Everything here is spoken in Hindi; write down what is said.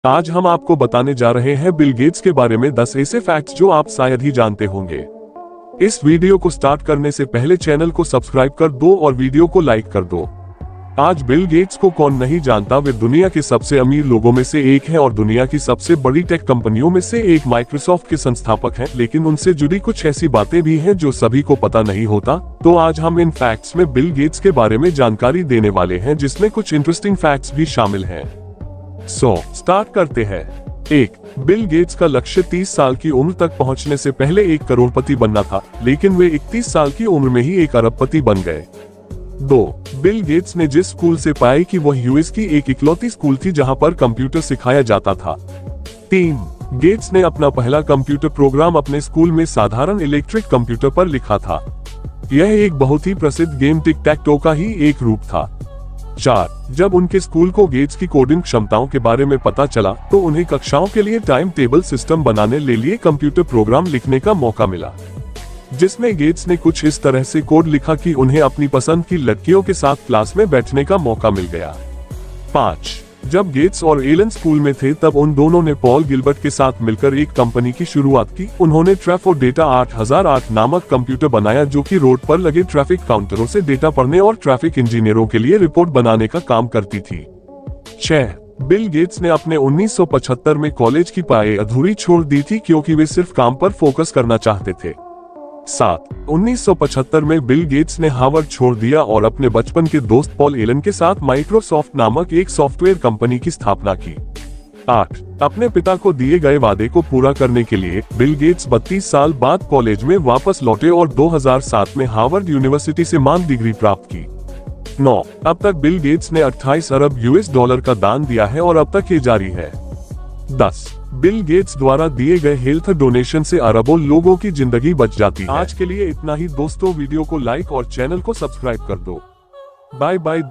आज हम आपको बताने जा रहे हैं बिल गेट्स के बारे में 10 ऐसे फैक्ट्स जो आप शायद ही जानते होंगे। इस वीडियो को स्टार्ट करने से पहले चैनल को सब्सक्राइब कर दो और वीडियो को लाइक कर दो। आज बिल गेट्स को कौन नहीं जानता, वे दुनिया के सबसे अमीर लोगों में से एक हैं और दुनिया की सबसे बड़ी टेक कंपनियों में से एक माइक्रोसॉफ्ट के संस्थापक हैं। लेकिन उनसे जुड़ी कुछ ऐसी बातें भी हैं जो सभी को पता नहीं होता। तो आज हम इन फैक्ट्स में बिल गेट्स के बारे में जानकारी देने वाले हैं, जिसमें कुछ इंटरेस्टिंग फैक्ट्स भी शामिल हैं। स्टार्ट करते हैं। 1. बिल गेट्स का लक्ष्य 30 साल की उम्र तक पहुंचने से पहले 1 करोड़पति बनना था, लेकिन वे 31 साल की उम्र में ही 1 अरबपति बन गए। 2. बिल गेट्स ने जिस स्कूल से पाई कि वह यूएस की एक इकलौती स्कूल थी जहां पर कंप्यूटर सिखाया जाता था। 3. गेट्स ने अपना पहला कंप्यूटर प्रोग्राम अपने स्कूल में साधारण इलेक्ट्रिक कंप्यूटर पर लिखा था। यह एक बहुत ही प्रसिद्ध गेम टिक टैक टो का ही एक रूप था। 4. जब उनके स्कूल को गेट्स की कोडिंग क्षमताओं के बारे में पता चला तो उन्हें कक्षाओं के लिए टाइम टेबल सिस्टम बनाने ले लिए कंप्यूटर प्रोग्राम लिखने का मौका मिला, जिसमें गेट्स ने कुछ इस तरह से कोड लिखा कि उन्हें अपनी पसंद की लड़कियों के साथ क्लास में बैठने का मौका मिल गया। 5. जब गेट्स और एलन स्कूल में थे तब उन दोनों ने पॉल गिलबर्ट के साथ मिलकर एक कंपनी की शुरुआत की। उन्होंने ट्रैफो डेटा 8008 नामक कंप्यूटर बनाया जो कि रोड पर लगे ट्रैफिक काउंटरों से डेटा पढ़ने और ट्रैफिक इंजीनियरों के लिए रिपोर्ट बनाने का काम करती थी। 6. बिल गेट्स ने अपने 1975 में कॉलेज की पढ़ाई अधूरी छोड़ दी थी क्योंकि वे सिर्फ काम पर फोकस करना चाहते थे। 7. 1975 में बिल गेट्स ने हार्वर्ड छोड़ दिया और अपने बचपन के दोस्त पॉल एलन के साथ माइक्रोसॉफ्ट नामक एक सॉफ्टवेयर कंपनी की स्थापना की। 8. अपने पिता को दिए गए वादे को पूरा करने के लिए बिल गेट्स 32 साल बाद कॉलेज में वापस लौटे और 2007 में हार्वर्ड यूनिवर्सिटी से मास्टर डिग्री प्राप्त की। 9. अब तक बिल गेट्स ने 28 अरब यूएस डॉलर का दान दिया है और अब तक ये जारी है। 10. बिल गेट्स द्वारा दिए गए हेल्थ डोनेशन से अरबों लोगों की जिंदगी बच जाती है। आज के लिए इतना ही दोस्तों, वीडियो को लाइक और चैनल को सब्सक्राइब कर दो। Bye bye.